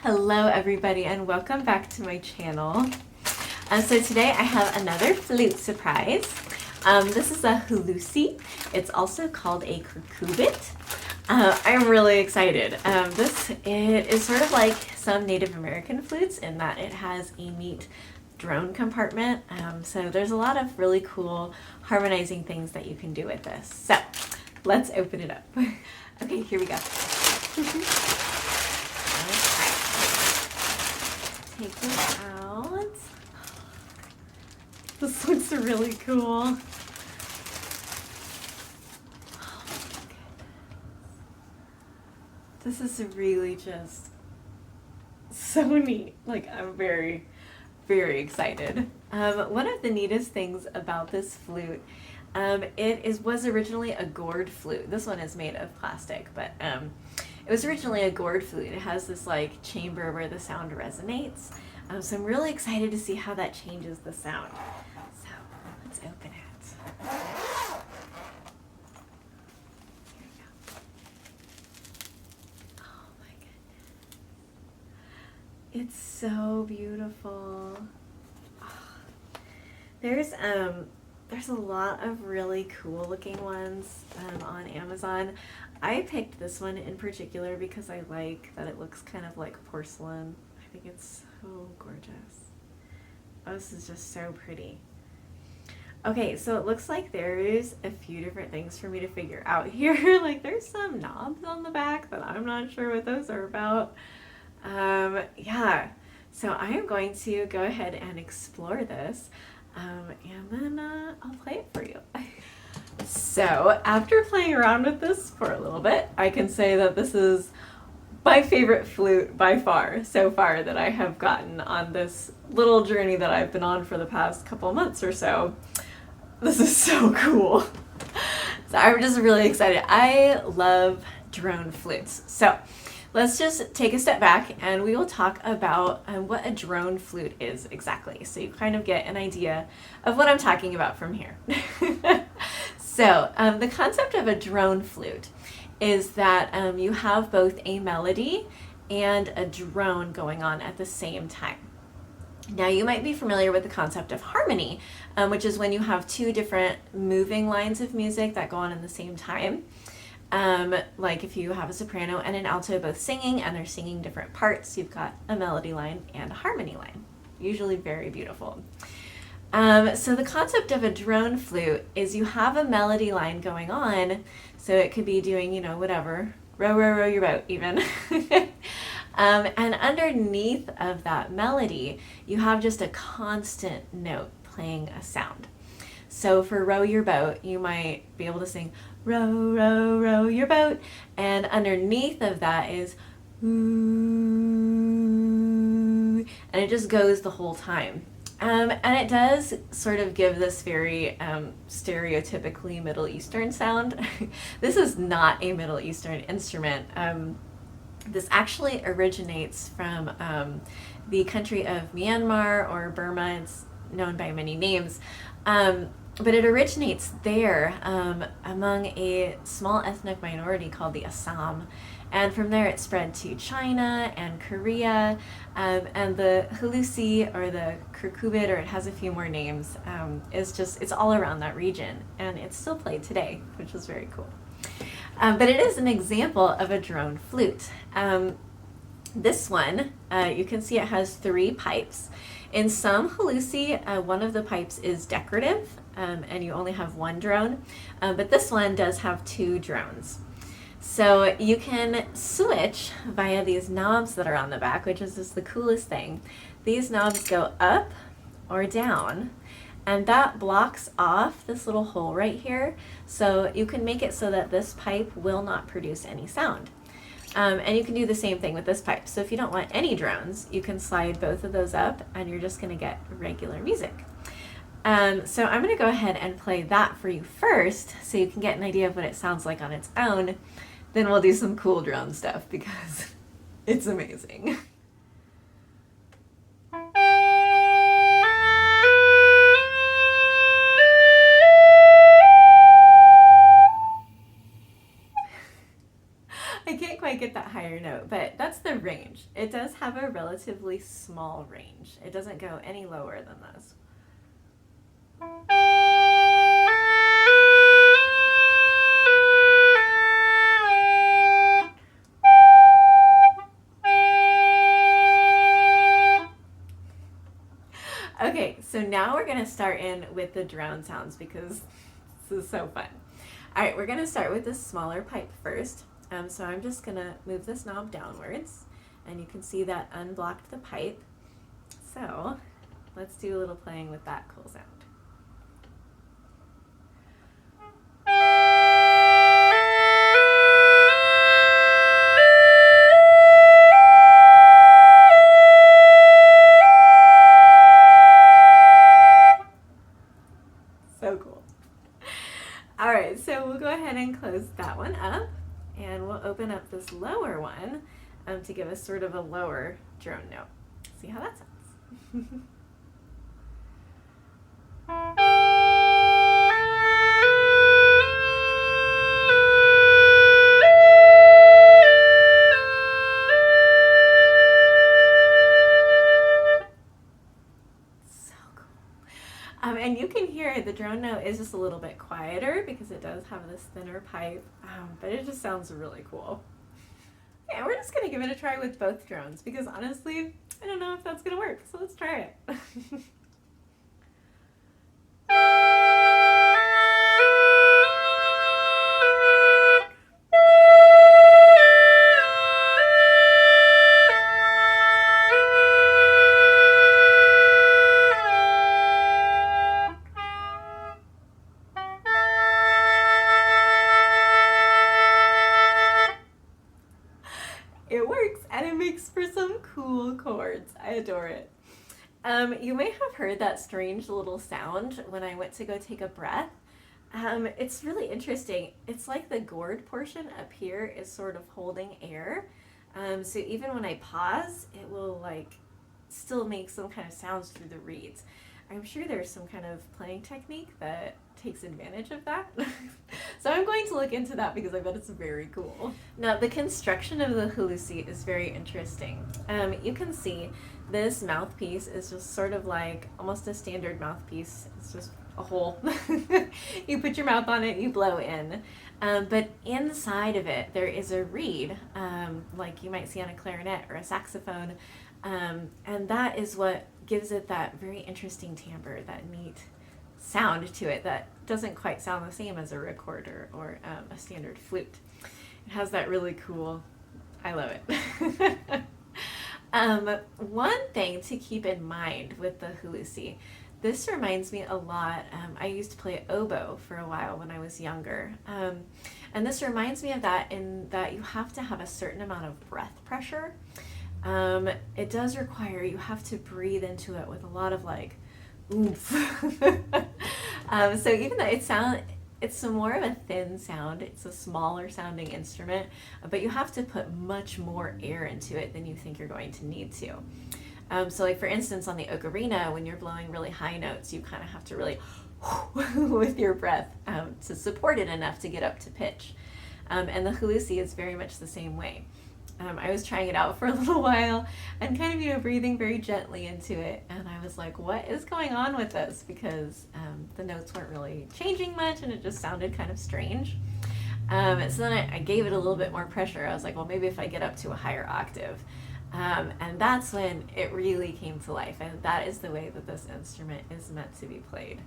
Hello everybody and welcome back to my channel. So today I have another flute surprise. This is a Hulusi. It's also called a Cucurbit. I'm really excited. It is sort of like some Native American flutes in that it has a neat drone compartment. So there's a lot of really cool harmonizing things that you can do with this. So let's open it up. Okay, here we go. Take this out. This looks really cool. Oh my goodness. This is really just so neat. Like, I'm very, very excited. One of the neatest things about this flute, was originally a gourd flute. This one is made of plastic, but it was originally a gourd flute. It has this like chamber where the sound resonates. So I'm really excited to see how that changes the sound. So let's open it. Here we go. Oh my goodness. It's so beautiful. Oh. There's a lot of really cool looking ones on Amazon. I picked this one in particular because I like that it looks kind of like porcelain. I think it's so gorgeous. Oh, this is just so pretty. Okay, so it looks like there's a few different things for me to figure out here. Like there's some knobs on the back that I'm not sure what those are about. Yeah, so I am going to go ahead and explore this. And then I'll play it for you. So after playing around with this for a little bit, I can say that this is my favorite flute by far so far that I have gotten on this little journey that I've been on for the past couple months or so. This is so cool. So I'm just really excited. I love drone flutes. So let's just take a step back and we will talk about what a drone flute is exactly, so you kind of get an idea of what I'm talking about from here. So the concept of a drone flute is that you have both a melody and a drone going on at the same time. Now you might be familiar with the concept of harmony, which is when you have two different moving lines of music that go on at the same time. Like if you have a soprano and an alto both singing and they're singing different parts, you've got a melody line and a harmony line, usually very beautiful. So the concept of a drone flute is you have a melody line going on, so it could be doing, whatever, row, row, row your boat even. And underneath of that melody, you have just a constant note playing a sound. So for row your boat, you might be able to sing row, row, row your boat, and underneath of that is ooh, and it just goes the whole time. And it does sort of give this very stereotypically Middle Eastern sound. This is not a Middle Eastern instrument. This actually originates from the country of Myanmar or Burma. It's known by many names. But it originates there among a small ethnic minority called the Assam. And from there it spread to China and Korea, and the Hulusi or the Cucurbit, or it has a few more names, it's all around that region, and it's still played today, which is very cool. But it is an example of a drone flute. This one, you can see it has 3 pipes. In some Hulusi, one of the pipes is decorative, and you only have 1 drone, but this one does have 2 drones. So you can switch via these knobs that are on the back, which is just the coolest thing. These knobs go up or down, and that blocks off this little hole right here. So you can make it so that this pipe will not produce any sound. And you can do the same thing with this pipe. So if you don't want any drones, you can slide both of those up and you're just going to get regular music. So I'm going to go ahead and play that for you first so you can get an idea of what it sounds like on its own. Then we'll do some cool drone stuff because it's amazing. I can't quite get that higher note, but that's the range. It does have a relatively small range. It doesn't go any lower than this. Okay, so now we're going to start in with the drone sounds because this is so fun. All right, we're going to start with this smaller pipe first. So I'm just going to move this knob downwards, and you can see that unblocked the pipe. So let's do a little playing with that cool sound. So cool. All right, so we'll go ahead and close that one up, and we'll open up this lower one to give us sort of a lower drone note. See how that sounds. And you can hear the drone note is just a little bit quieter because it does have this thinner pipe, but it just sounds really cool. Yeah, we're just gonna give it a try with both drones because honestly, I don't know if that's gonna work, so let's try it. It works, and it makes for some cool chords. I adore it. You may have heard that strange little sound when I went to go take a breath. It's really interesting. It's like the gourd portion up here is sort of holding air. So even when I pause, it will like still make some kind of sounds through the reeds. I'm sure there's some kind of playing technique that takes advantage of that. So I'm going to look into that because I bet it's very cool. Now the construction of the Hulusi is very interesting. You can see this mouthpiece is just sort of like almost a standard mouthpiece. It's just a hole. You put your mouth on it, you blow in. But inside of it there is a reed, like you might see on a clarinet or a saxophone. And that is what gives it that very interesting timbre, that neat sound to it that doesn't quite sound the same as a recorder or a standard flute. It has that really cool, I love it. One thing to keep in mind with the Hulusi, this reminds me a lot, I used to play oboe for a while when I was younger, and this reminds me of that in that you have to have a certain amount of breath pressure. It does require, you have to breathe into it with a lot of like oomph. So even though it's more of a thin sound, it's a smaller sounding instrument, but you have to put much more air into it than you think you're going to need to. So like for instance on the ocarina, when you're blowing really high notes, you kind of have to really with your breath to support it enough to get up to pitch. And the Hulusi is very much the same way. I was trying it out for a little while and kind of, breathing very gently into it. And I was like, what is going on with this? Because the notes weren't really changing much and it just sounded kind of strange. So then I gave it a little bit more pressure. I was like, well, maybe if I get up to a higher octave. And that's when it really came to life. And that is the way that this instrument is meant to be played.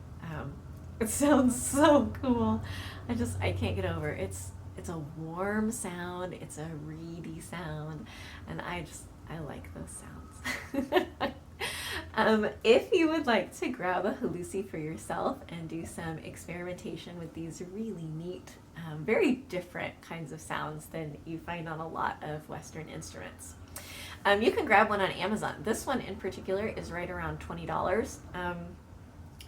It sounds so cool. I can't get over it. It's a warm sound, it's a reedy sound, and I like those sounds. If you would like to grab a Hulusi for yourself and do some experimentation with these really neat, very different kinds of sounds than you find on a lot of Western instruments, you can grab one on Amazon. This one in particular is right around $20.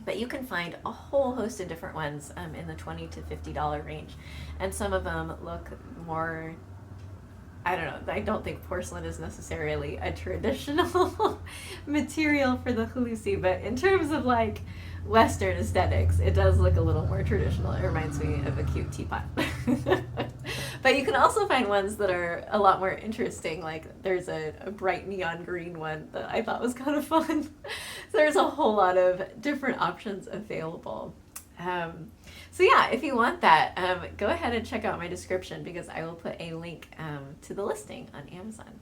But you can find a whole host of different ones in the $20 to $50 range. And some of them look more, I don't know, I don't think porcelain is necessarily a traditional material for the Hulusi, but in terms of like Western aesthetics, it does look a little more traditional. It reminds me of a cute teapot. But you can also find ones that are a lot more interesting. Like there's a bright neon green one that I thought was kind of fun. So there's a whole lot of different options available. So yeah, if you want that, go ahead and check out my description because I will put a link to the listing on Amazon.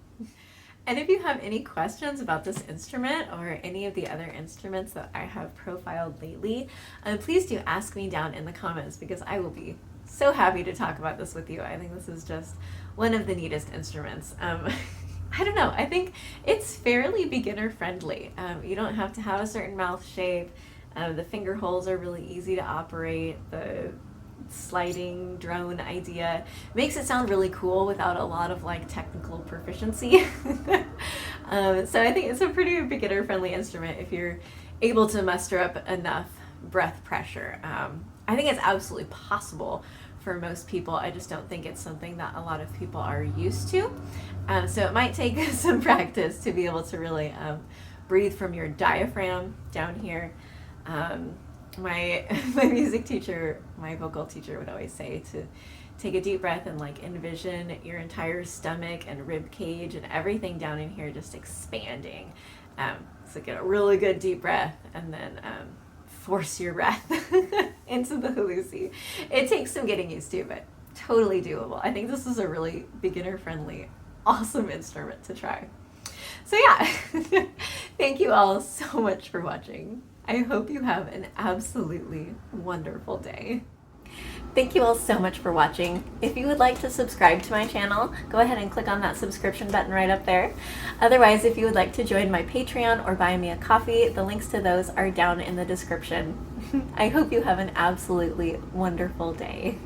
And if you have any questions about this instrument or any of the other instruments that I have profiled lately, please do ask me down in the comments because I will be so happy to talk about this with you. I think this is just one of the neatest instruments. I don't know, I think it's fairly beginner friendly. You don't have to have a certain mouth shape. The finger holes are really easy to operate. The sliding drone idea makes it sound really cool without a lot of like technical proficiency. So I think it's a pretty beginner friendly instrument if you're able to muster up enough breath pressure. I think it's absolutely possible for most people. I just don't think it's something that a lot of people are used to. So it might take some practice to be able to really breathe from your diaphragm down here. My music teacher, my vocal teacher would always say to take a deep breath and like envision your entire stomach and rib cage and everything down in here just expanding. So get a really good deep breath and then force your breath into the Hulusi. It takes some getting used to, but totally doable. I think this is a really beginner friendly, awesome instrument to try. So yeah, thank you all so much for watching. I hope you have an absolutely wonderful day. Thank you all so much for watching. If you would like to subscribe to my channel, go ahead and click on that subscription button right up there. Otherwise, if you would like to join my Patreon or buy me a coffee, the links to those are down in the description. I hope you have an absolutely wonderful day.